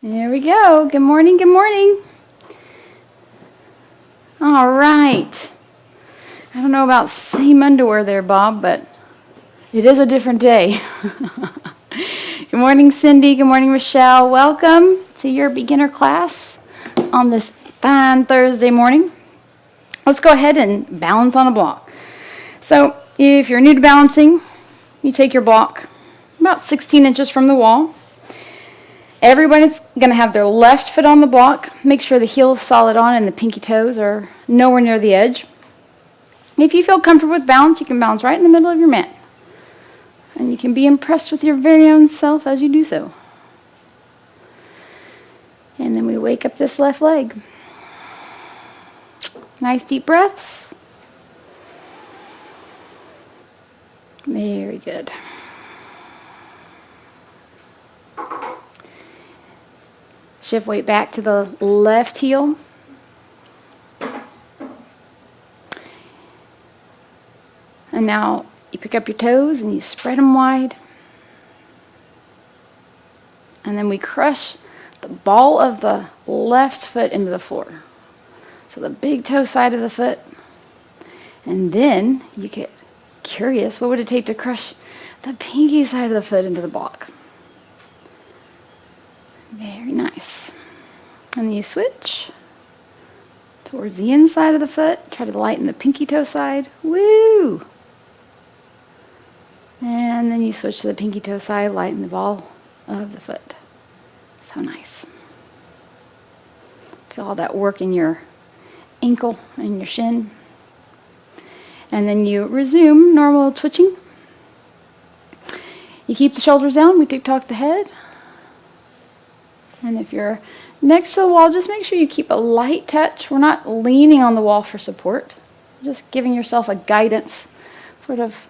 There we go. Good morning, good morning. All right. I don't know about same underwear there, Bob, but it is a different day. Good morning, Cindy. Good morning, Rochelle. Welcome to your beginner class on this fine Thursday morning. Let's go ahead and balance on a block. So if you're new to balancing, you take your block about 16 inches from the wall. Everybody's going to have their left foot on the block. Make sure the heel is solid on and the pinky toes are nowhere near the edge. If you feel comfortable with balance, you can balance right in the middle of your mat. And you can be impressed with your very own self as you do so. And then we wake up this left leg. Nice deep breaths. Very good. Shift weight back to the left heel. And now you pick up your toes and you spread them wide. And then we crush the ball of the left foot into the floor. So the big toe side of the foot. And then you get curious, what would it take to crush the pinky side of the foot into the block? Very nice. And then you switch towards the inside of the foot. Try to lighten the pinky toe side. Woo! And then you switch to the pinky toe side, lighten the ball of the foot. So nice. Feel all that work in your ankle and your shin. And then you resume normal twitching. You keep the shoulders down. We tick-tock the head. And if you're next to the wall, just make sure you keep a light touch. We're not leaning on the wall for support. Just giving yourself a guidance, sort of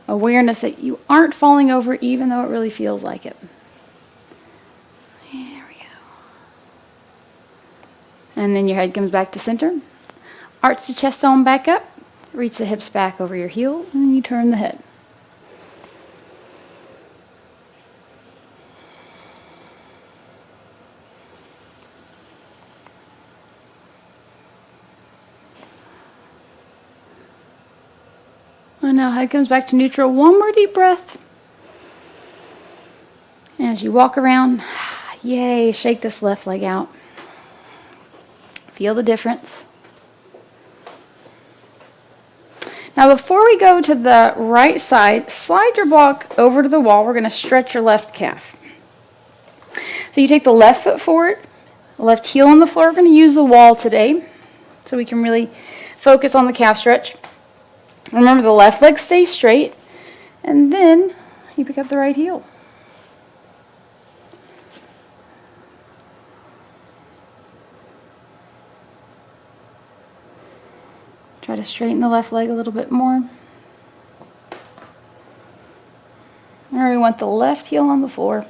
awareness that you aren't falling over even though it really feels like it. There we go. And then your head comes back to center. Arch the chest on back up. Reach the hips back over your heel, and then you turn the head. And now head comes back to neutral. One more deep breath. As you walk around, yay, shake this left leg out. Feel the difference. Now before we go to the right side, slide your block over to the wall. We're going to stretch your left calf. So you take the left foot forward, left heel on the floor. We're going to use the wall today so we can really focus on the calf stretch. Remember, the left leg stays straight, and then you pick up the right heel. Try to straighten the left leg a little bit more. Now we want the left heel on the floor.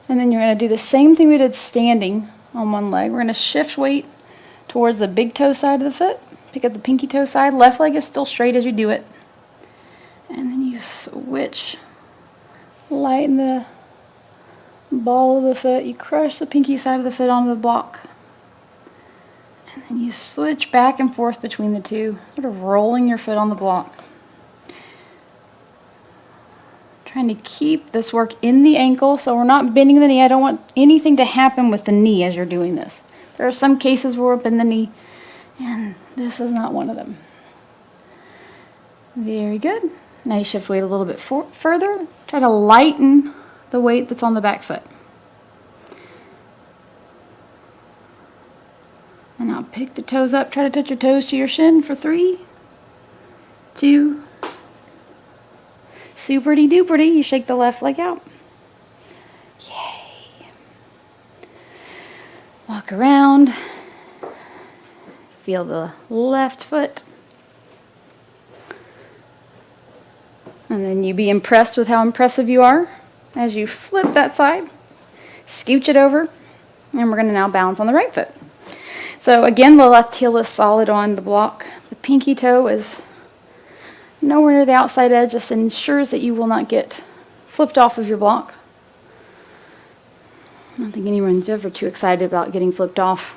And then you're going to do the same thing we did standing on one leg. We're going to shift weight towards the big toe side of the foot. Pick up the pinky toe side. Left leg is still straight as you do it. And then you switch. Lighten the ball of the foot. You crush the pinky side of the foot onto the block. And then you switch back and forth between the two, sort of rolling your foot on the block. Trying to keep this work in the ankle so we're not bending the knee. I don't want anything to happen with the knee as you're doing this. There are some cases where we're bending the knee, and this is not one of them. Very good. Now you shift weight a little bit further. Try to lighten the weight that's on the back foot. And now pick the toes up. Try to touch your toes to your shin for 3, 2, superty duperty. You shake the left leg out. Yay. Walk around. Feel the left foot. And then you be impressed with how impressive you are as you flip that side. Scooch it over. And we're going to now balance on the right foot. So again, the left heel is solid on the block. The pinky toe is nowhere near the outside edge. This ensures that you will not get flipped off of your block. I don't think anyone's ever too excited about getting flipped off.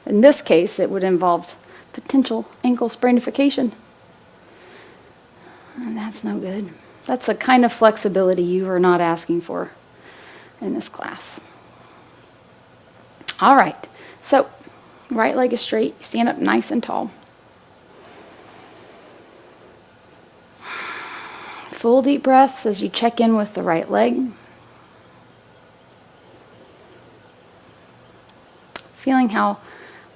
In this case, it would involve potential ankle sprainification. And that's no good. That's a kind of flexibility you are not asking for in this class. All right, so right leg is straight, stand up nice and tall. Full deep breaths as you check in with the right leg. Feeling how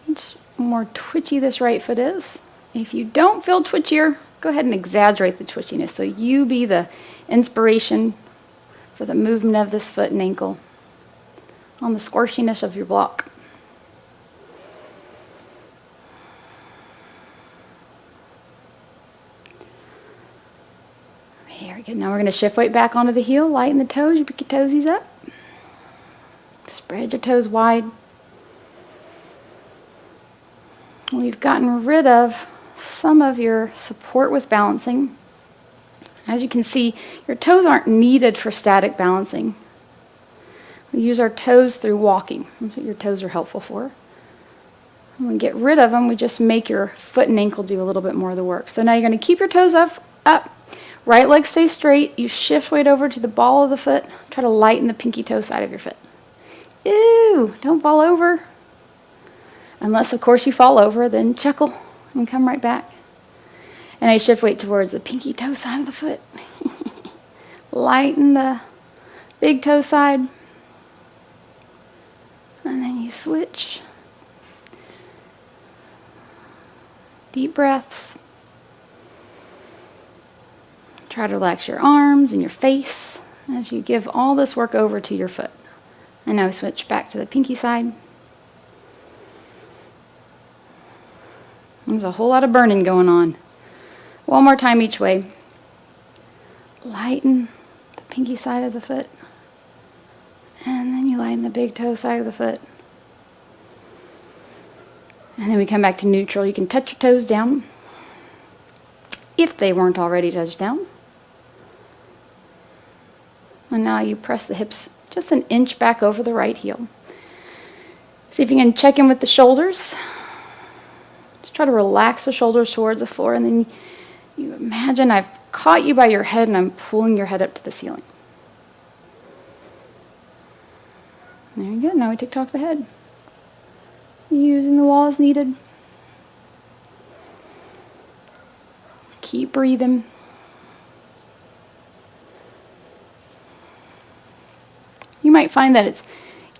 much more twitchy this right foot is. If you don't feel twitchier, go ahead and exaggerate the twitchiness so you be the inspiration for the movement of this foot and ankle on the squishiness of your block. Very good. Now we're going to shift weight back onto the heel, lighten the toes, you pick your toesies up. Spread your toes wide. We've gotten rid of some of your support with balancing. As you can see, your toes aren't needed for static balancing. We use our toes through walking. That's what your toes are helpful for. When we get rid of them, we just make your foot and ankle do a little bit more of the work. So now you're going to keep your toes up. Right leg stays straight. You shift weight over to the ball of the foot. Try to lighten the pinky toe side of your foot. Ew, don't fall over. Unless, of course, you fall over, then chuckle and come right back. And I shift weight towards the pinky toe side of the foot. Lighten the big toe side. And then you switch. Deep breaths. Try to relax your arms and your face as you give all this work over to your foot. And now we switch back to the pinky side. There's a whole lot of burning going on. One more time each way. Lighten the pinky side of the foot. And then you lighten the big toe side of the foot. And then we come back to neutral. You can touch your toes down if they weren't already touched down. And now you press the hips just an inch back over the right heel. See if you can check in with the shoulders. Just try to relax the shoulders towards the floor, and then you imagine I've caught you by your head and I'm pulling your head up to the ceiling. There you go. Now we tick-tock the head. Using the wall as needed. Keep breathing. You might find that it's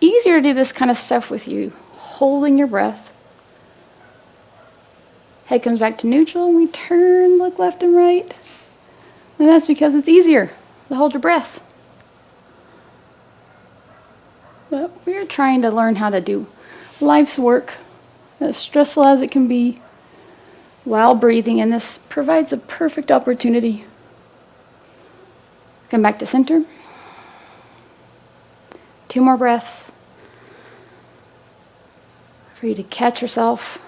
easier to do this kind of stuff with you holding your breath. Head comes back to neutral, and we turn, look left and right. And that's because it's easier to hold your breath. But we're trying to learn how to do life's work, as stressful as it can be, while breathing, and this provides a perfect opportunity. Come back to center. 2 more breaths for you to catch yourself,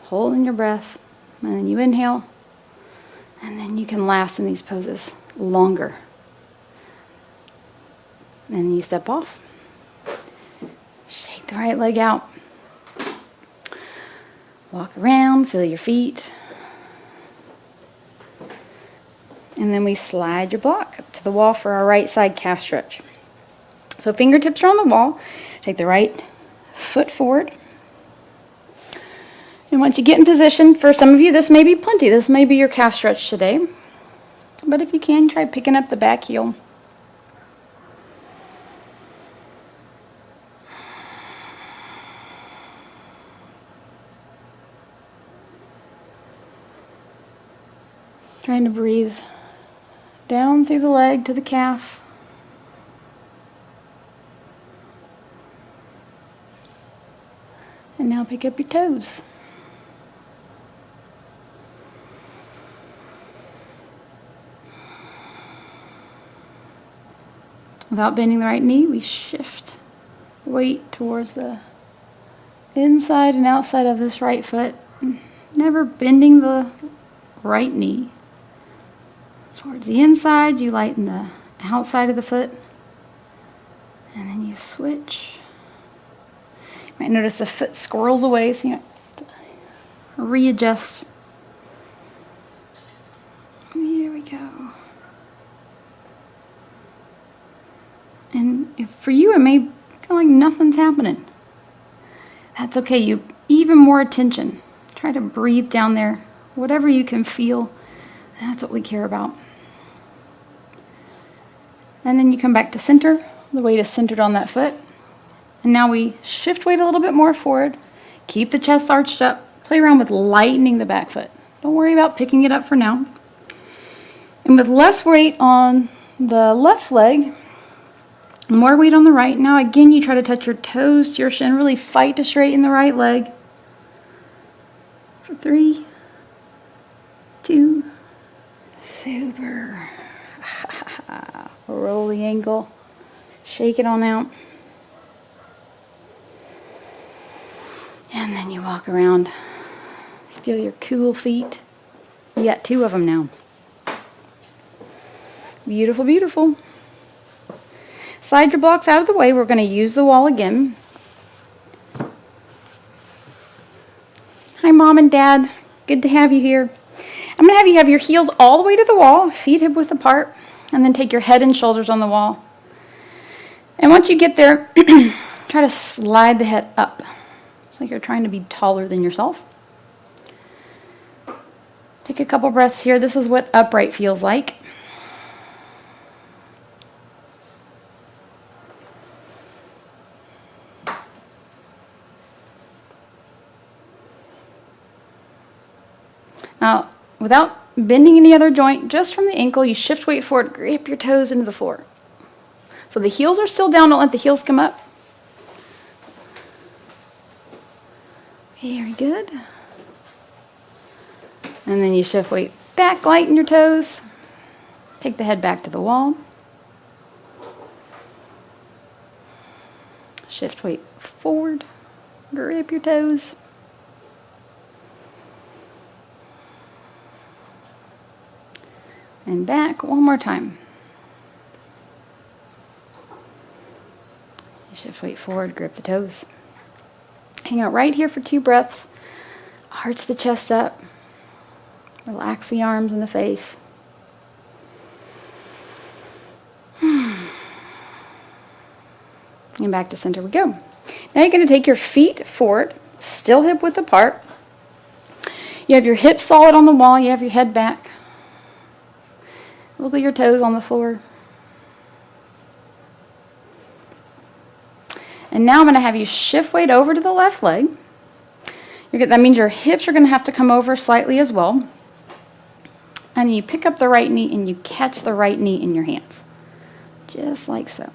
holding your breath, and then you inhale, and then you can last in these poses longer. And then you step off, shake the right leg out, walk around, feel your feet, and then we slide your block up to the wall for our right side calf stretch. So fingertips are on the wall. Take the right foot forward. And once you get in position, for some of you this may be plenty. This may be your calf stretch today. But if you can, try picking up the back heel. Trying to breathe down through the leg to the calf. And now pick up your toes. Without bending the right knee, we shift weight towards the inside and outside of this right foot, never bending the right knee. Towards the inside, you lighten the outside of the foot, and then you switch. You might notice the foot squirrels away, so you have to readjust. There we go. And if for you, it may feel like nothing's happening. That's okay. You even more attention. Try to breathe down there. Whatever you can feel, that's what we care about. And then you come back to center. The weight is centered on that foot. And now we shift weight a little bit more forward. Keep the chest arched up. Play around with lightening the back foot. Don't worry about picking it up for now. And with less weight on the left leg, more weight on the right. Now again, you try to touch your toes to your shin. Really fight to straighten the right leg. For 3, 2, super. Roll the ankle. Shake it on out. And then you walk around. Feel your cool feet. You got 2 of them now. Beautiful, beautiful. Slide your blocks out of the way. We're going to use the wall again. Hi, Mom and Dad. Good to have you here. I'm going to have you have your heels all the way to the wall, feet hip width apart, and then take your head and shoulders on the wall. And once you get there, try to slide the head up. It's like you're trying to be taller than yourself. Take a couple breaths here. This is what upright feels like. Now, without bending any other joint, just from the ankle, you shift weight forward, grip your toes into the floor. So the heels are still down, don't let the heels come up. Very good. And then you shift weight back, lighten your toes. Take the head back to the wall. Shift weight forward, grip your toes. And back one more time. You shift weight forward, grip the toes. Hang out right here for 2 breaths. Arch the chest up. Relax the arms and the face. And back to center we go. Now you're going to take your feet forward, still hip width apart. You have your hips solid on the wall. You have your head back. Wiggle your toes on the floor. And now I'm going to have you shift weight over to the left leg. That means your hips are going to have to come over slightly as well. And you pick up the right knee and you catch the right knee in your hands. Just like so.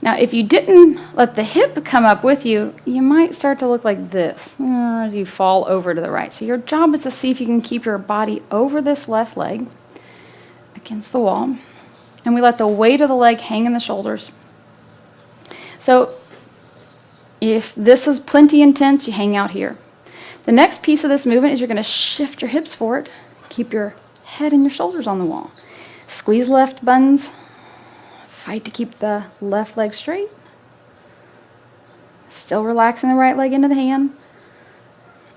Now, if you didn't let the hip come up with you, you might start to look like this as you fall over to the right. So your job is to see if you can keep your body over this left leg against the wall. And we let the weight of the leg hang in the shoulders. So if this is plenty intense, you hang out here. The next piece of this movement is you're going to shift your hips forward. Keep your head and your shoulders on the wall. Squeeze left buns. Fight to keep the left leg straight. Still relaxing the right leg into the hand.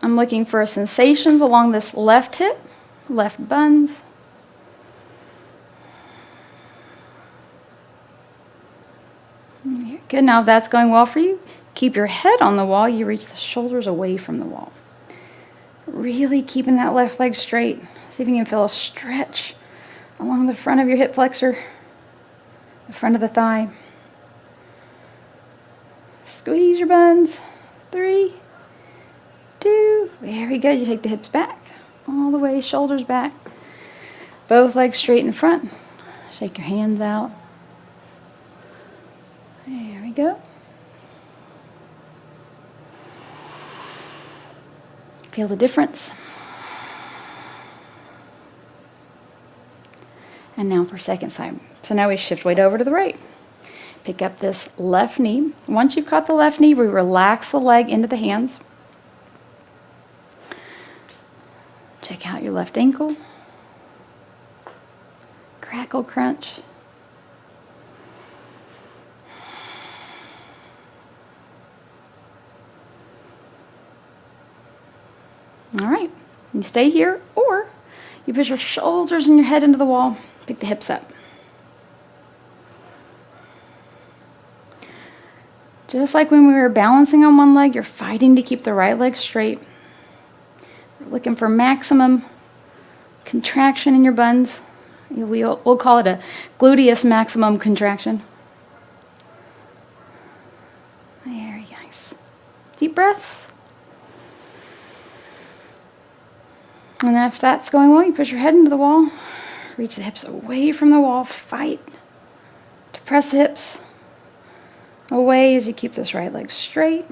I'm looking for sensations along this left hip, left buns. Good. Now if that's going well for you, keep your head on the wall. You reach the shoulders away from the wall. Really keeping that left leg straight. See if you can feel a stretch along the front of your hip flexor, the front of the thigh. Squeeze your buns. 3, 2. Very good. You take the hips back, all the way, shoulders back. Both legs straight in front. Shake your hands out. There we go. Feel the difference. And now for second side. So now we shift weight over to the right. Pick up this left knee. Once you've caught the left knee, we relax the leg into the hands. Check out your left ankle. Crackle, crunch. All right, you stay here, or you push your shoulders and your head into the wall, pick the hips up. Just like when we were balancing on one leg, you're fighting to keep the right leg straight. We're looking for maximum contraction in your buns. We'll call it a gluteus maximum contraction. Very nice. Deep breaths. And then if that's going well, you push your head into the wall, reach the hips away from the wall, fight to press the hips away as you keep this right leg straight.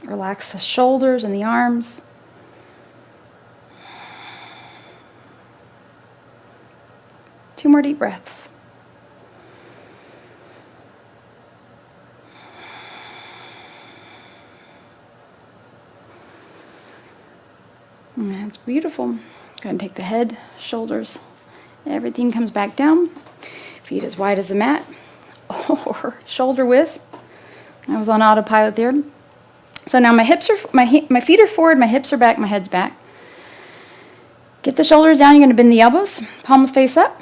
Relax the shoulders and the arms. Two more deep breaths. And that's beautiful. Go ahead and take the head, shoulders, everything comes back down. Feet as wide as the mat, or shoulder width. I was on autopilot there. So now my feet are forward, my hips are back, my head's back. Get the shoulders down. You're going to bend the elbows, palms face up.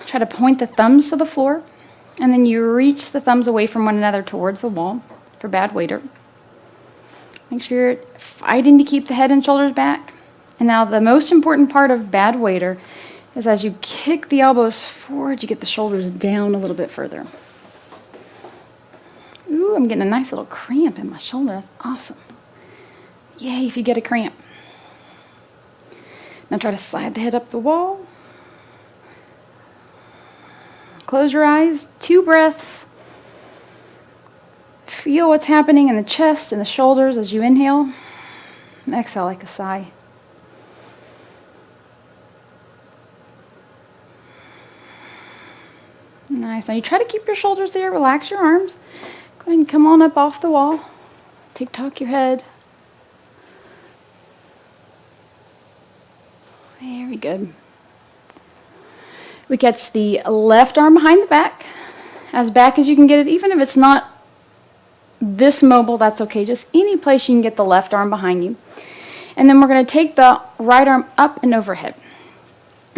Try to point the thumbs to the floor, and then you reach the thumbs away from one another towards the wall for bad waiter. Make sure you're fighting to keep the head and shoulders back. And now the most important part of bad waiter is as you kick the elbows forward, you get the shoulders down a little bit further. Ooh, I'm getting a nice little cramp in my shoulder. That's awesome. Yay, if you get a cramp. Now try to slide the head up the wall. Close your eyes. 2 breaths. Feel what's happening in the chest and the shoulders as you inhale. Exhale like a sigh. Nice. Now you try to keep your shoulders there. Relax your arms. Go ahead and come on up off the wall. Tick-tock your head. Very good. We catch the left arm behind the back as you can get it. Even if it's not this mobile, that's okay. Just any place you can get the left arm behind you. And then we're going to take the right arm up and overhead.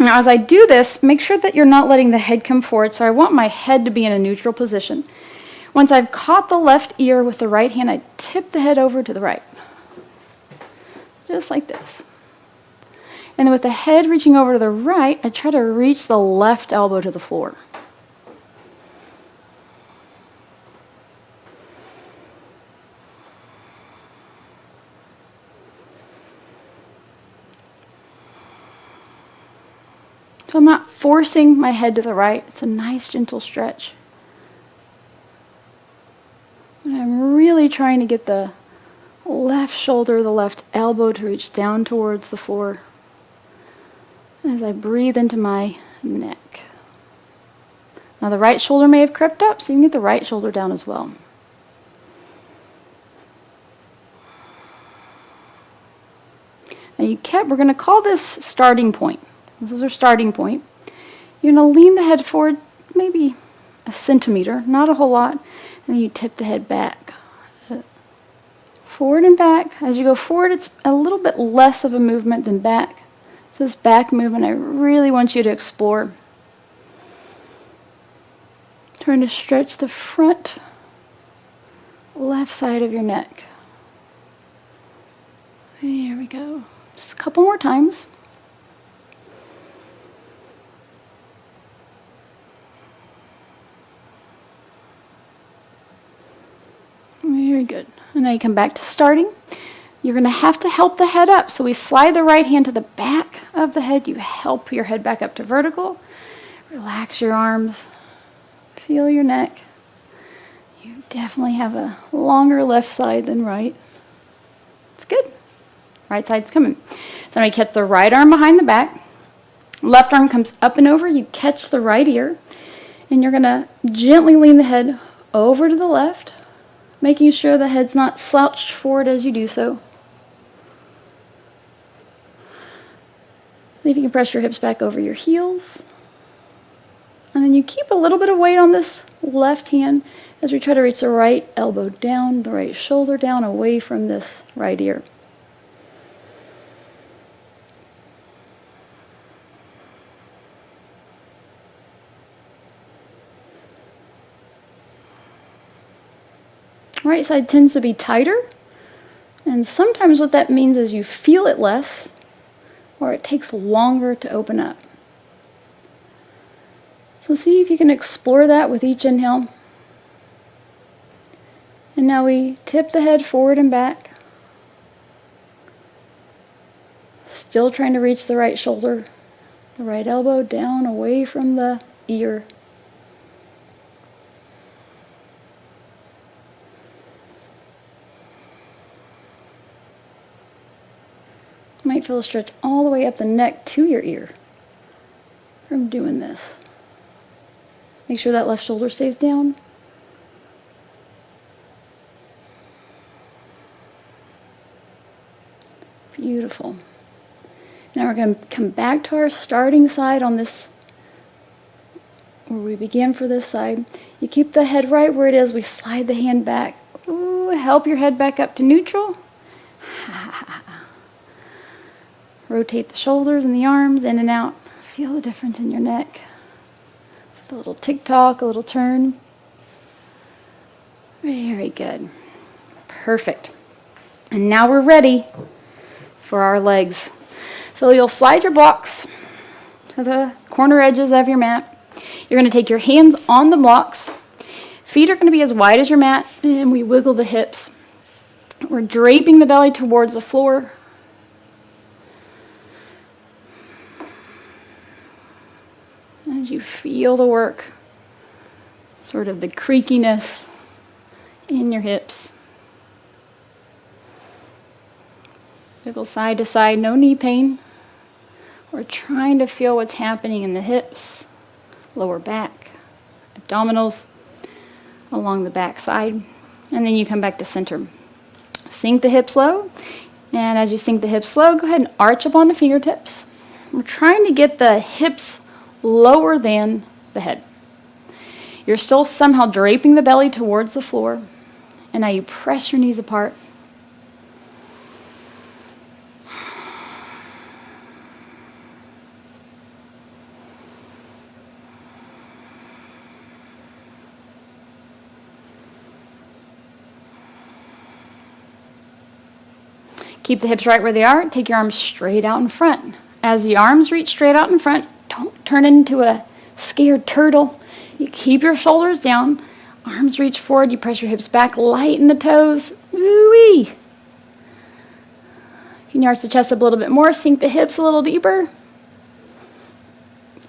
Now, as I do this, make sure that you're not letting the head come forward. So I want my head to be in a neutral position. Once I've caught the left ear with the right hand, I tip the head over to the right. Just like this. And then with the head reaching over to the right, I try to reach the left elbow to the floor. So I'm not forcing my head to the right. It's a nice, gentle stretch. And I'm really trying to get the left shoulder, the left elbow to reach down towards the floor as I breathe into my neck. Now the right shoulder may have crept up, so you can get the right shoulder down as well. Now we're going to call this starting point. This is our starting point. You're going to lean the head forward maybe a centimeter, not a whole lot, and then you tip the head back. Forward and back. As you go forward, it's a little bit less of a movement than back. So this back movement I really want you to explore. Trying to stretch the front left side of your neck. There we go. Just a couple more times. Very good. And now you come back to starting. You're going to have to help the head up. So we slide the right hand to the back of the head. You help your head back up to vertical. Relax your arms. Feel your neck. You definitely have a longer left side than right. It's good. Right side's coming. So now you catch the right arm behind the back. Left arm comes up and over. You catch the right ear. And you're going to gently lean the head over to the left, making sure the head's not slouched forward as you do so. See if you can press your hips back over your heels. And then you keep a little bit of weight on this left hand as we try to reach the right elbow down, the right shoulder down, away from this right ear. Right side tends to be tighter, and sometimes what that means is you feel it less, or it takes longer to open up. So see if you can explore that with each inhale. And now we tip the head forward and back. Still trying to reach the right shoulder, the right elbow down away from the ear. You might feel a stretch all the way up the neck to your ear from doing this. Make sure that left shoulder stays down. Beautiful. Now we're going to come back to our starting side on this, where we began for this side. You keep the head right where it is. We slide the hand back. Ooh, help your head back up to neutral. Rotate the shoulders and the arms in and out. Feel the difference in your neck. With a little tick-tock, a little turn. Very good. Perfect. And now we're ready for our legs. So you'll slide your blocks to the corner edges of your mat. You're going to take your hands on the blocks. Feet are going to be as wide as your mat, and we wiggle the hips. We're draping the belly towards the floor. As you feel the work, sort of the creakiness in your hips. Wiggle side to side, no knee pain. We're trying to feel what's happening in the hips, lower back, abdominals, along the back side. And then you come back to center. Sink the hips low. And as you sink the hips low, go ahead and arch up on the fingertips. We're trying to get the hips lower than the head. You're still somehow draping the belly towards the floor. And now you press your knees apart. Keep the hips right where they are. Take your arms straight out in front. As the arms reach straight out in front, don't turn into a scared turtle. You keep your shoulders down. Arms reach forward. You press your hips back. Lighten the toes. Ooh-wee. Can you arch the chest up a little bit more? Sink the hips a little deeper.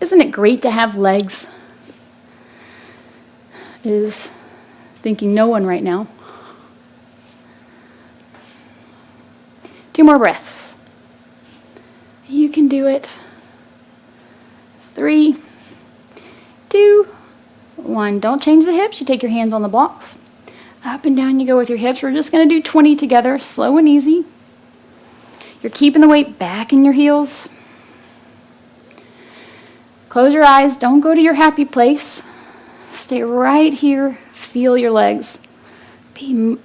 Isn't it great to have legs? Is thinking no one right now. 2 more breaths. You can do it. 3, 2, 1. Don't change the hips. You take your hands on the blocks. Up and down you go with your hips. We're just going to do 20 together, slow and easy. You're keeping the weight back in your heels. Close your eyes. Don't go to your happy place. Stay right here. Feel your legs.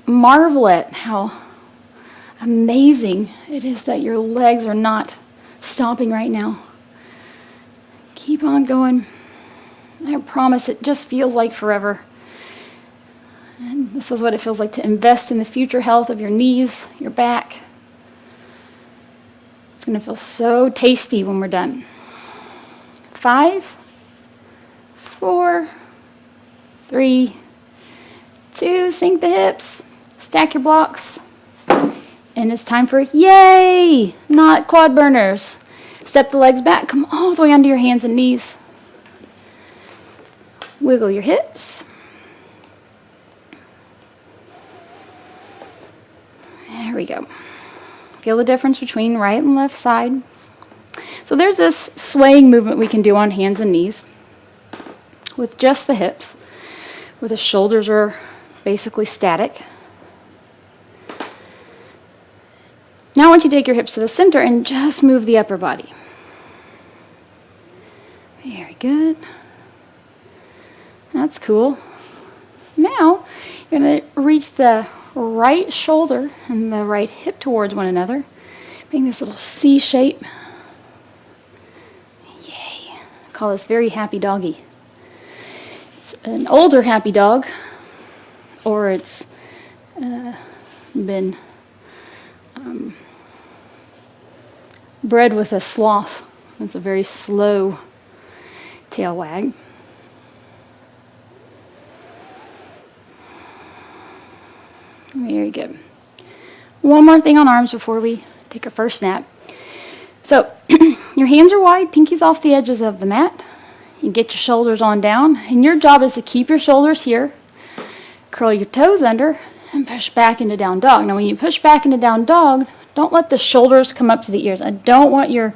Marvel at how amazing it is that your legs are not stomping right now. Keep on going. I promise it just feels like forever. And this is what it feels like to invest in the future health of your knees, your back. It's going to feel so tasty when we're done. 5, 4, 3, 2, sink the hips, stack your blocks. And it's time for yay, not quad burners. Step the legs back, come all the way onto your hands and knees. Wiggle your hips. There we go. Feel the difference between right and left side. So there's this swaying movement we can do on hands and knees with just the hips. where the shoulders are basically static. Now I want you to take your hips to the center and just move the upper body. Very good. That's cool. Now you're going to reach the right shoulder and the right hip towards one another, making this little C shape. Yay. I call this very happy doggy. It's an older happy dog, or it's been bred with a sloth. It's a very slow tail wag. Very good. One more thing on arms before we take our first nap. So your hands are wide, pinkies off the edges of the mat. You get your shoulders on down, and your job is to keep your shoulders here, curl your toes under, and push back into down dog. Now when you push back into down dog, don't let the shoulders come up to the ears. I don't want your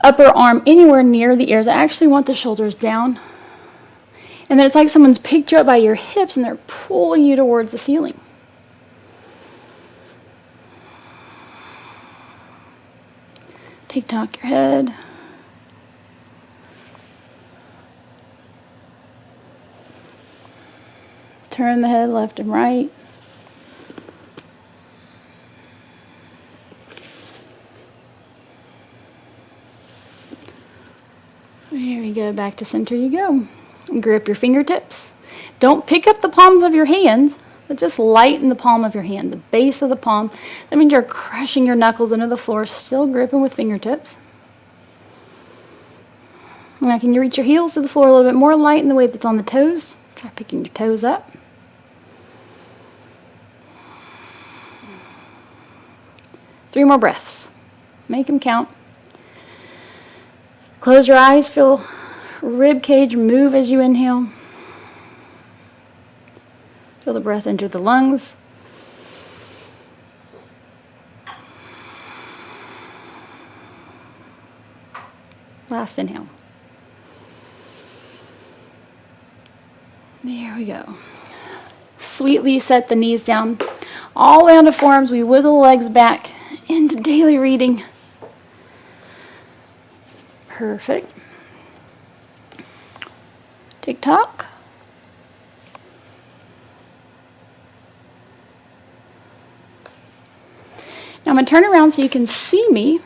upper arm anywhere near the ears. I actually want the shoulders down. And then it's like someone's picked you up by your hips and they're pulling you towards the ceiling. Tick-tock your head. Turn the head left and right. There we go, back to center you go. And grip your fingertips. Don't pick up the palms of your hands, but just lighten the palm of your hand, the base of the palm. That means you're crushing your knuckles into the floor, still gripping with fingertips. Now can you reach your heels to the floor a little bit more, lighten the weight that's on the toes. Try picking your toes up. Three more breaths. Make them count. Close your eyes, feel rib cage move as you inhale. Feel the breath enter the lungs. Last inhale. There we go. Sweetly set the knees down. All the way onto forearms, we wiggle the legs back into daily reading. Perfect. Tick-tock. Now I'm going to turn around so you can see me.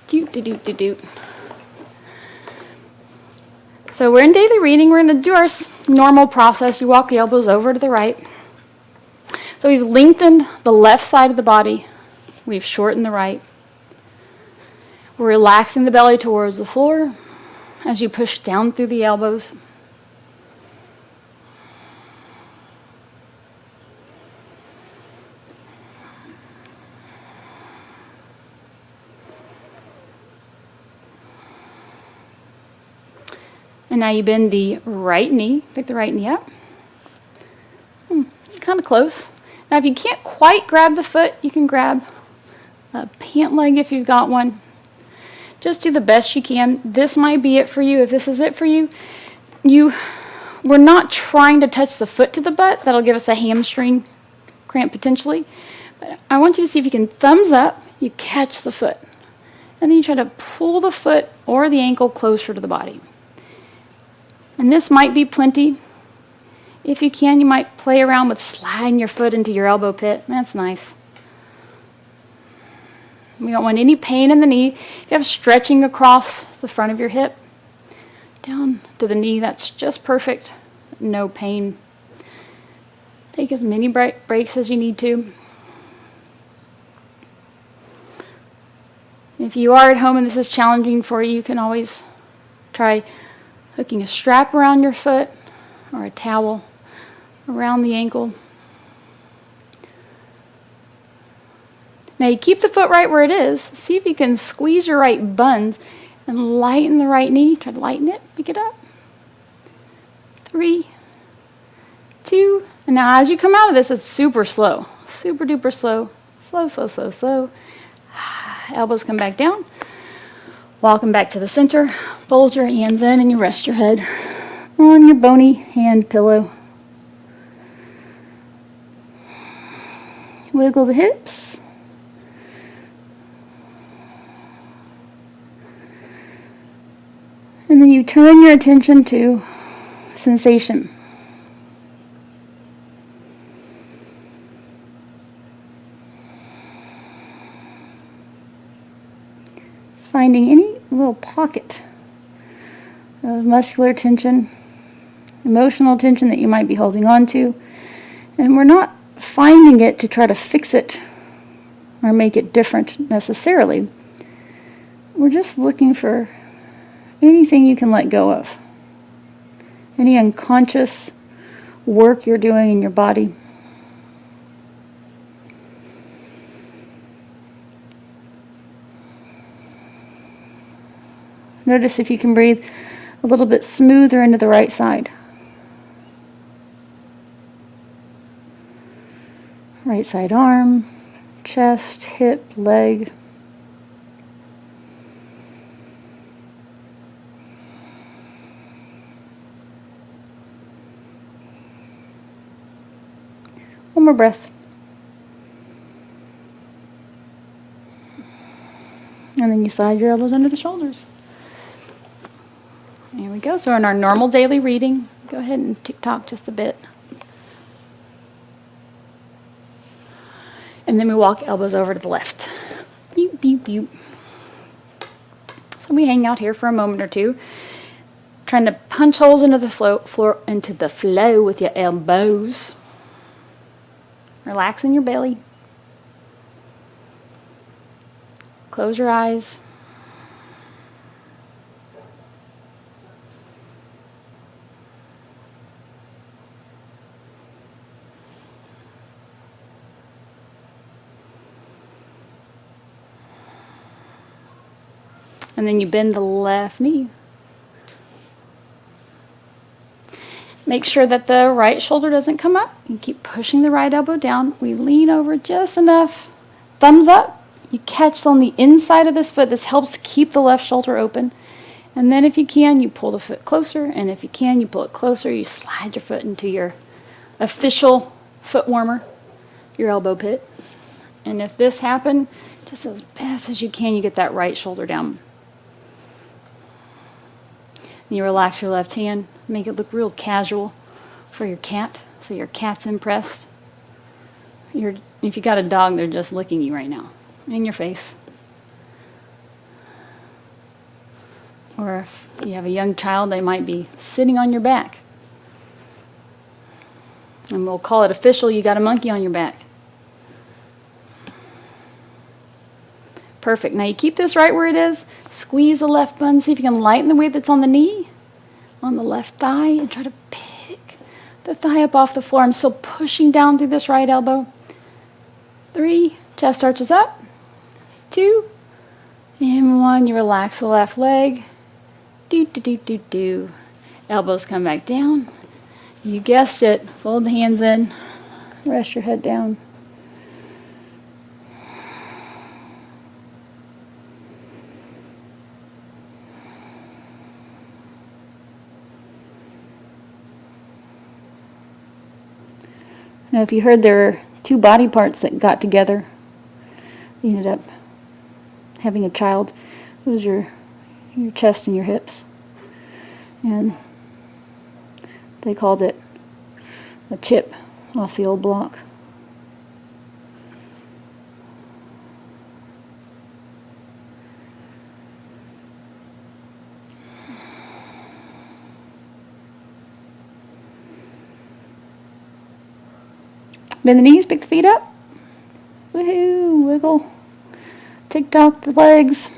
Doot. So we're in daily reading. We're going to do our normal process. You walk the elbows over to the right. So we've lengthened the left side of the body. We've shortened the right. We're relaxing the belly towards the floor as you push down through the elbows. And now you bend the right knee. Pick the right knee up. It's kind of close. Now if you can't quite grab the foot, you can grab a pant leg if you've got one. Just do the best you can. This might be it for you. If this is it for you, we're not trying to touch the foot to the butt. That'll give us a hamstring cramp potentially. But I want you to see if you can thumbs up, you catch the foot. And then you try to pull the foot or the ankle closer to the body. And this might be plenty. If you can, you might play around with sliding your foot into your elbow pit. That's nice. We don't want any pain in the knee. If you have stretching across the front of your hip, down to the knee, that's just perfect. No pain. Take as many breaks as you need to. If you are at home and this is challenging for you, you can always try hooking a strap around your foot or a towel around the ankle. Now you keep the foot right where it is. See if you can squeeze your right buns and lighten the right knee. Try to lighten it. Pick it up. 3, 2, and now as you come out of this, it's super slow. Super duper slow. Slow. Elbows come back down. Walk them back to the center. Fold your hands in and you rest your head. on your bony hand pillow. Wiggle the hips. And then you turn your attention to sensation. Finding any little pocket of muscular tension, emotional tension that you might be holding on to. And we're not finding it to try to fix it or make it different necessarily. We're just looking for anything you can let go of. Any unconscious work you're doing in your body. Notice if you can breathe a little bit smoother into the right side. Right side arm, chest, hip, leg. One more breath. And then you slide your elbows under the shoulders. Here we go. So we're in our normal daily reading. Go ahead and tick-tock just a bit. And then we walk elbows over to the left. Beep, beep, beep. So we hang out here for a moment or two, trying to punch holes into the flow with your elbows. Relax in your belly. Close your eyes. And then you bend the left knee. Make sure that the right shoulder doesn't come up. You keep pushing the right elbow down. We lean over just enough. Thumbs up. You catch on the inside of this foot. This helps keep the left shoulder open. And then if you can, you pull the foot closer. And if you can, you pull it closer. You slide your foot into your official foot warmer, your elbow pit. And if this happened, just as best as you can, you get that right shoulder down. And you relax your left hand. Make it look real casual for your cat, so your cat's impressed. If you got a dog, they're just licking you right now, in your face. Or if you have a young child, they might be sitting on your back. And we'll call it official, you got a monkey on your back. Perfect. Now you keep this right where it is. Squeeze the left button. See if you can lighten the weight that's on the knee, on the left thigh, and try to pick the thigh up off the floor. I'm still pushing down through this right elbow. 3, chest arches up. 2, and 1, you relax the left leg. Do, do, do, do, do. Elbows come back down. You guessed it. Fold the hands in. Rest your head down. Now, if you heard there are 2 body parts that got together, you ended up having a child. It was your chest and your hips. And they called it a chip off the old block. Bend the knees, pick the feet up. Woohoo, wiggle. Tick-tock the legs.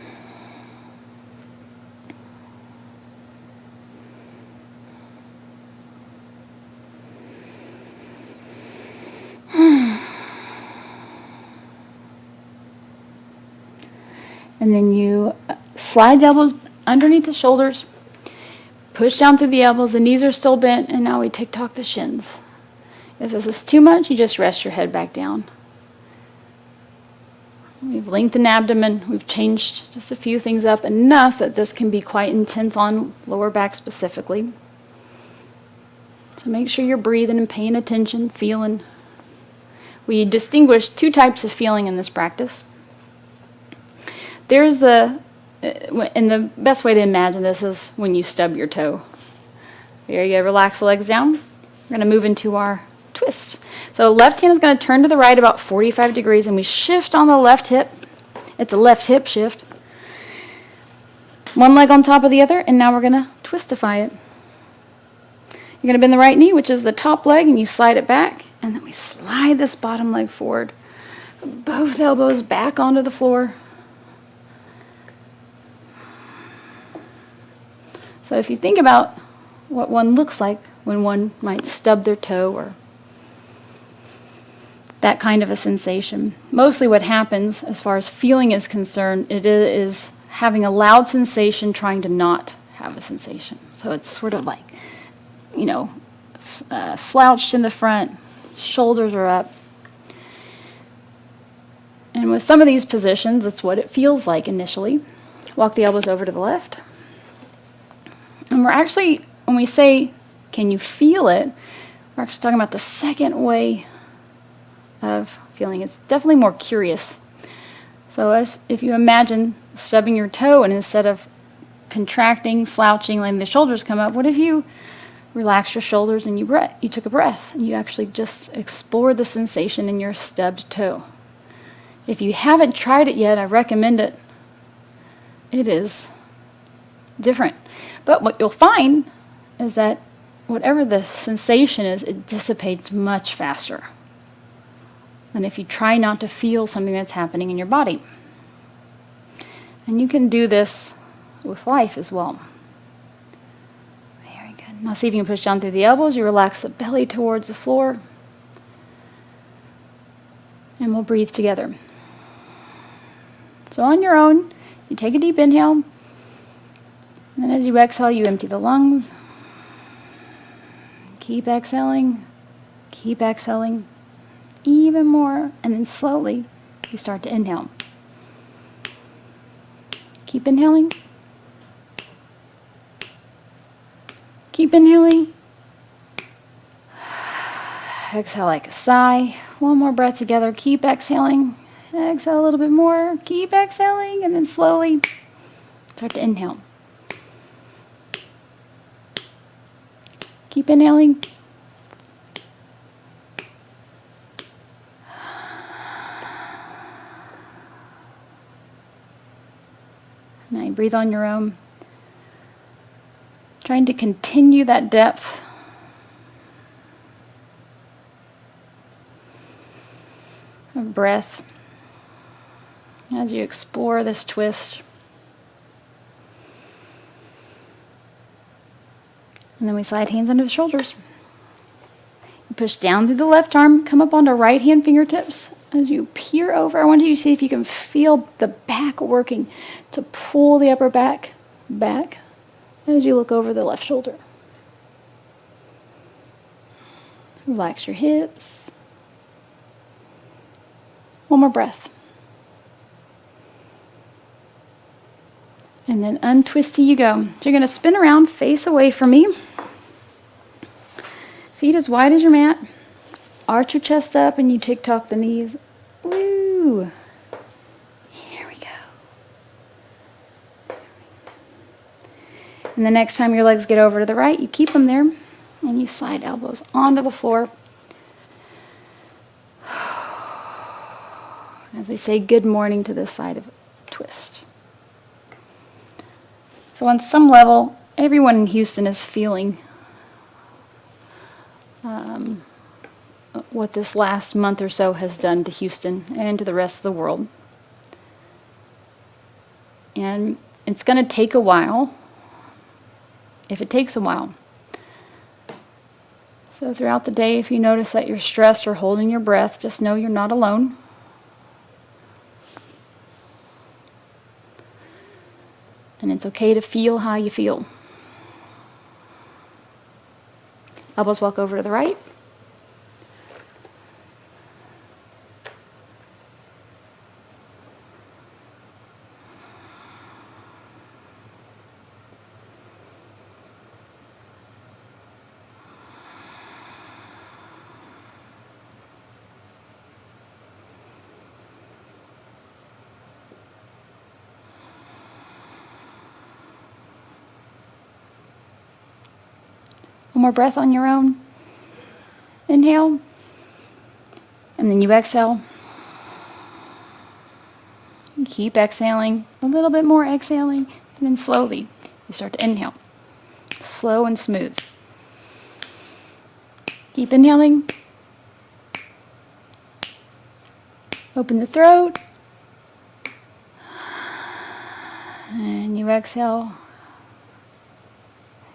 And then you slide the elbows underneath the shoulders. Push down through the elbows. The knees are still bent. And now we tick-tock the shins. If this is too much, you just rest your head back down. We've lengthened abdomen. We've changed just a few things up enough that this can be quite intense on lower back specifically. So make sure you're breathing and paying attention, feeling. We distinguish two types of feeling in this practice. There's and the best way to imagine this is when you stub your toe. There you go, relax the legs down. We're going to move into our twist. So left hand is going to turn to the right about 45 degrees, and we shift on the left hip. It's a left hip shift. One leg on top of the other, and now we're going to twistify it. You're going to bend the right knee, which is the top leg, and you slide it back, and then we slide this bottom leg forward. Both elbows back onto the floor. So if you think about what one looks like when one might stub their toe or that kind of a sensation. Mostly what happens as far as feeling is concerned, it is having a loud sensation trying to not have a sensation. So it's sort of like, slouched in the front, shoulders are up. And with some of these positions, it's what it feels like initially. Walk the elbows over to the left. And we're actually, when we say, can you feel it, we're actually talking about the second way of feeling. It's definitely more curious. So if you imagine stubbing your toe, and instead of contracting, slouching, letting the shoulders come up, what if you relax your shoulders and you took a breath and you actually just explored the sensation in your stubbed toe? If you haven't tried it yet, I recommend it. It is different. But what you'll find is that whatever the sensation is, it dissipates much faster than if you try not to feel something that's happening in your body. And you can do this with life as well. Very good. Now see if you can push down through the elbows. You relax the belly towards the floor. And we'll breathe together. So on your own, you take a deep inhale. And then as you exhale, you empty the lungs. Keep exhaling. Keep exhaling. Even more. And then slowly, you start to inhale. Keep inhaling. Keep inhaling. Exhale like a sigh. One more breath together. Keep exhaling. Exhale a little bit more. Keep exhaling. And then slowly start to inhale. Keep inhaling. Now you breathe on your own. Trying to continue that depth. Of breath as you explore this twist. And then we slide hands under the shoulders. You push down through the left arm, come up onto right hand fingertips. As you peer over, I want you to see if you can feel the back working to pull the upper back back as you look over the left shoulder. Relax your hips. One more breath. And then untwisty you go. So you're going to spin around, face away from me. Feet as wide as your mat. Arch your chest up and you tick-tock the knees. Woo! Here we go. And the next time your legs get over to the right, you keep them there. And you slide elbows onto the floor. As we say good morning to this side of twist. So on some level, everyone in Houston is feeling what this last month or so has done to Houston and to the rest of the world. And it's going to take a while, if it takes a while. So throughout the day, if you notice that you're stressed or holding your breath, just know you're not alone. And it's okay to feel how you feel. Elbows walk over to the right. One more breath on your own. Inhale. And then you exhale. And keep exhaling. A little bit more exhaling. And then slowly, you start to inhale. Slow and smooth. Keep inhaling. Open the throat. And you exhale.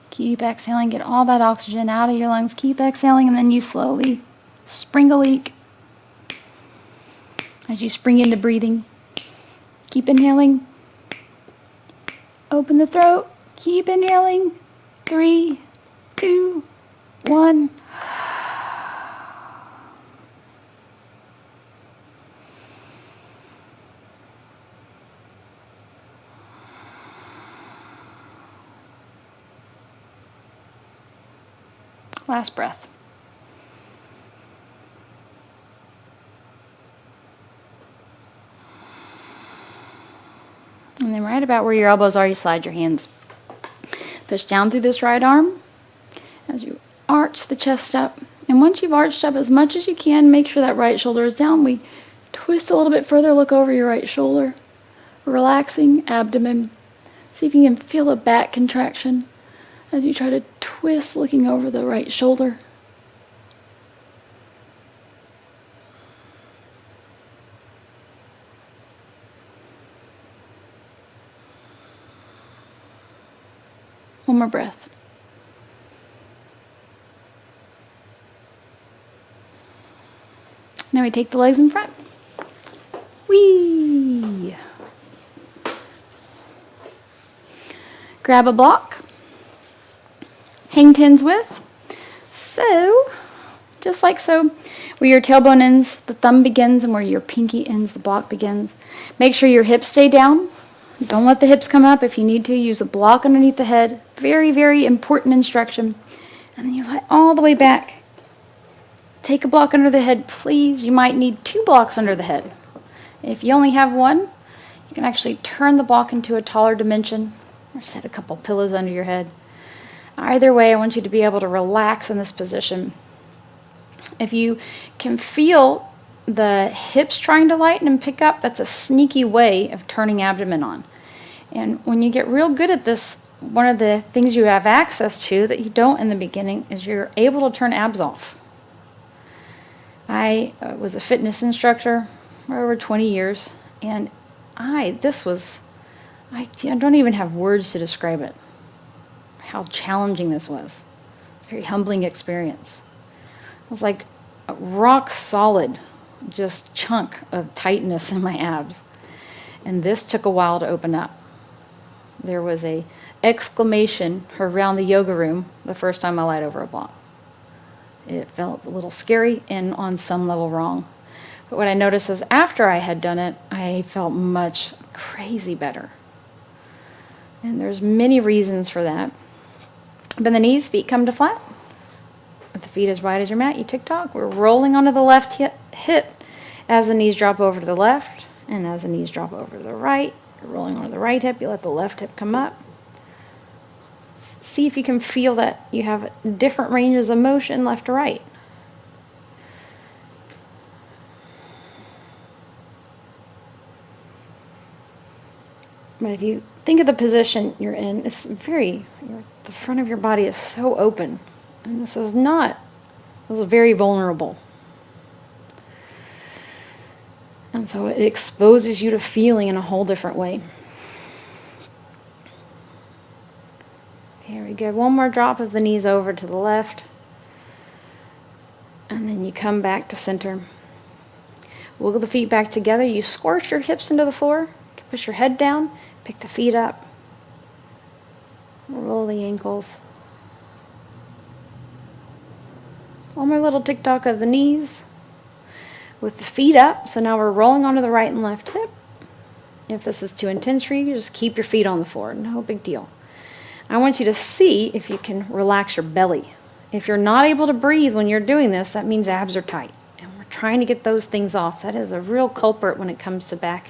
Keep exhaling. Get all that oxygen out of your lungs. Keep exhaling, and then you slowly spring a leak. As you spring into breathing, keep inhaling. Open the throat. Keep inhaling. 3, 2, 1. Last breath. And then right about where your elbows are, you slide your hands. Push down through this right arm as you arch the chest up. And once you've arched up as much as you can, make sure that right shoulder is down. We twist a little bit further, look over your right shoulder. Relaxing abdomen. See if you can feel a back contraction as you try to twist, looking over the right shoulder. One more breath. Now we take the legs in front. Whee! Grab a block. Hang tens width. So, just like so, where your tailbone ends, the thumb begins, and where your pinky ends, the block begins. Make sure your hips stay down. Don't let the hips come up. If you need to, use a block underneath the head. Very, very important instruction. And then you lie all the way back. Take a block under the head, please. You might need 2 blocks under the head. If you only have one, you can actually turn the block into a taller dimension or set a couple pillows under your head. Either way, I want you to be able to relax in this position. If you can feel the hips trying to lighten and pick up, that's a sneaky way of turning abdomen on. And when you get real good at this, one of the things you have access to that you don't in the beginning is you're able to turn abs off. I was a fitness instructor for over 20 years, and I don't even have words to describe it, how challenging this was. A very humbling experience. It was like a rock solid, just chunk of tightness in my abs. And this took a while to open up. There was a exclamation around the yoga room the first time I lied over a block. It felt a little scary and on some level wrong. But what I noticed is after I had done it, I felt much crazy better. And there's many reasons for that. Bend the knees, feet come to flat. With the feet as wide as your mat, you tick-tock. We're rolling onto the left hip as the knees drop over to the left, and as the knees drop over to the right, you're rolling onto the right hip, you let the left hip come up. See if you can feel that you have different ranges of motion left to right. But if you think of the position you're in, it's the front of your body is so open. And this is very vulnerable. And so it exposes you to feeling in a whole different way. Very good. One more drop of the knees over to the left. And then you come back to center. Wiggle the feet back together. You squash your hips into the floor. Push your head down. Pick the feet up. Roll the ankles. One more little tick-tock of the knees with the feet up. So now we're rolling onto the right and left hip. If this is too intense for you, just keep your feet on the floor. No big deal. I want you to see if you can relax your belly. If you're not able to breathe when you're doing this, that means abs are tight. And we're trying to get those things off. That is a real culprit when it comes to back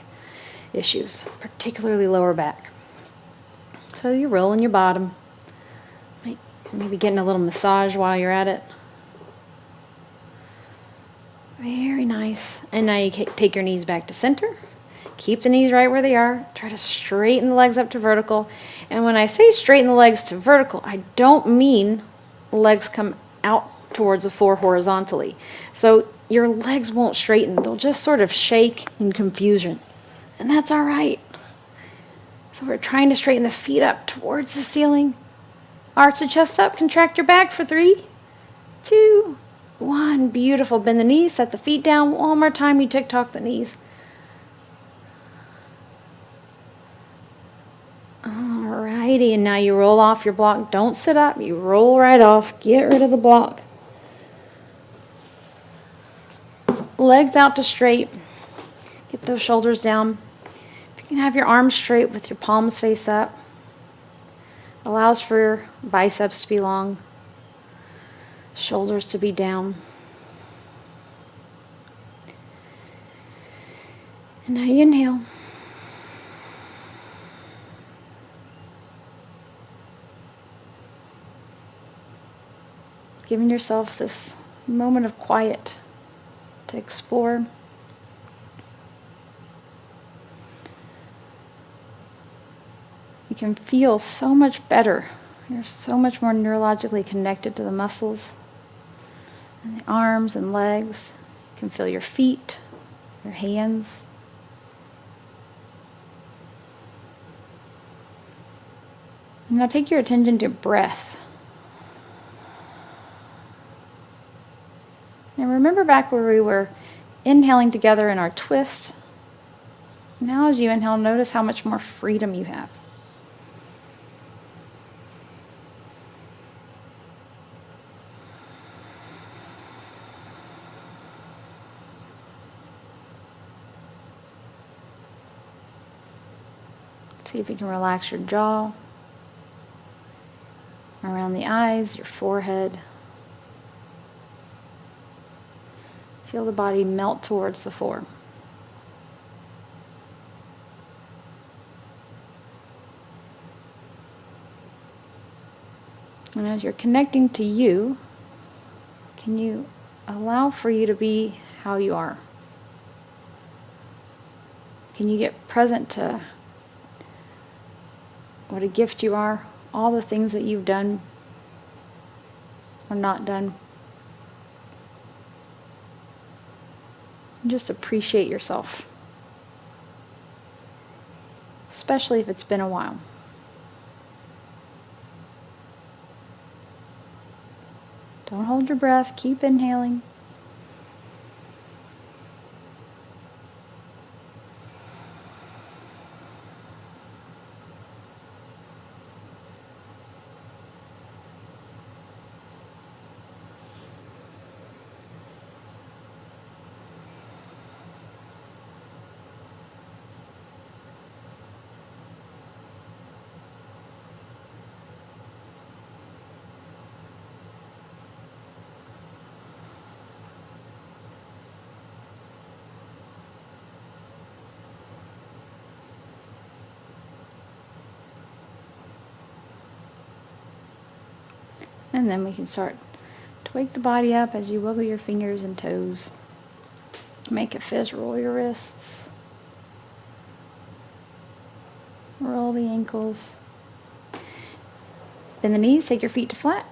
issues, particularly lower back. So you're rolling your bottom. Right. Maybe getting a little massage while you're at it. Very nice. And now you take your knees back to center. Keep the knees right where they are. Try to straighten the legs up to vertical. And when I say straighten the legs to vertical, I don't mean legs come out towards the floor horizontally. So your legs won't straighten. They'll just sort of shake in confusion. And that's all right. So we're trying to straighten the feet up towards the ceiling. Arch the chest up. Contract your back for 3, 2, 1. Beautiful. Bend the knees. Set the feet down. One more time. You tick-tock the knees. Alrighty, and now you roll off your block. Don't sit up. You roll right off. Get rid of the block. Legs out to straight. Get those shoulders down. If you can have your arms straight with your palms face up. Allows for your biceps to be long. Shoulders to be down. And now you inhale. Giving yourself this moment of quiet to explore. You can feel so much better. You're so much more neurologically connected to the muscles and the arms and legs. You can feel your feet, your hands. And now take your attention to breath. And remember back where we were inhaling together in our twist. Now as you inhale, notice how much more freedom you have. See if you can relax your jaw, around the eyes, your forehead. Feel the body melt towards the floor. And as you're connecting to you, can you allow for you to be how you are? Can you get present to what a gift you are, all the things that you've done or not done? And just appreciate yourself, especially if it's been a while. Don't hold your breath. Keep inhaling. And then we can start to wake the body up as you wiggle your fingers and toes. Make a fist, roll your wrists. Roll the ankles. Bend the knees, take your feet to flat.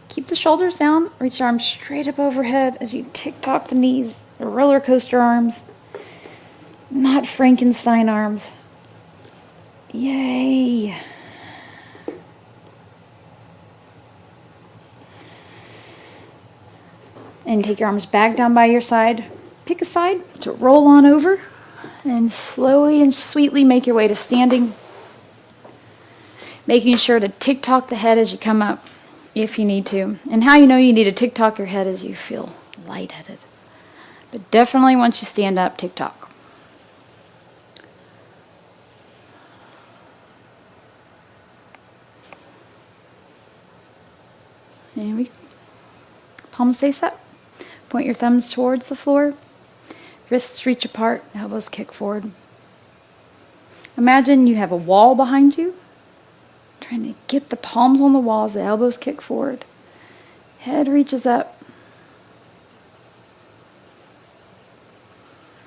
Keep the shoulders down, reach the arms straight up overhead as you tick-tock the knees, the roller coaster arms, not Frankenstein arms. Yay! And take your arms back down by your side. Pick a side to roll on over. And slowly and sweetly make your way to standing. Making sure to tick-tock the head as you come up, if you need to. And how you know you need to tick-tock your head is you feel lightheaded. But definitely once you stand up, tick-tock. And we palms face up. Point your thumbs towards the floor. Wrists reach apart, elbows kick forward. Imagine you have a wall behind you. Trying to get the palms on the walls, the elbows kick forward. Head reaches up.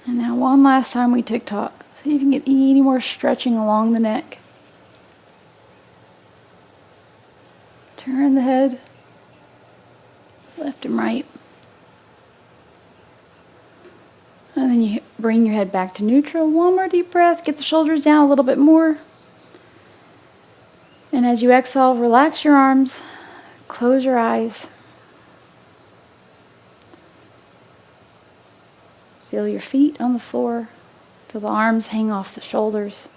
And now one last time we tick-tock. See if you can get any more stretching along the neck. Turn the head, left and right. And then you bring your head back to neutral. One more deep breath. Get the shoulders down a little bit more. And as you exhale, relax your arms. Close your eyes. Feel your feet on the floor. Feel the arms hang off the shoulders.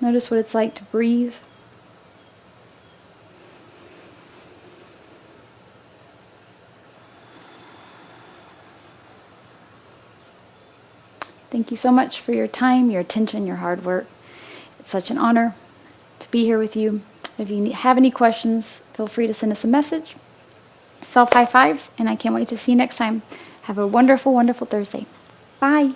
Notice what it's like to breathe. Thank you so much for your time, your attention, your hard work. It's such an honor to be here with you. If you have any questions, feel free to send us a message. Self high fives, and I can't wait to see you next time. Have a wonderful, wonderful Thursday. Bye.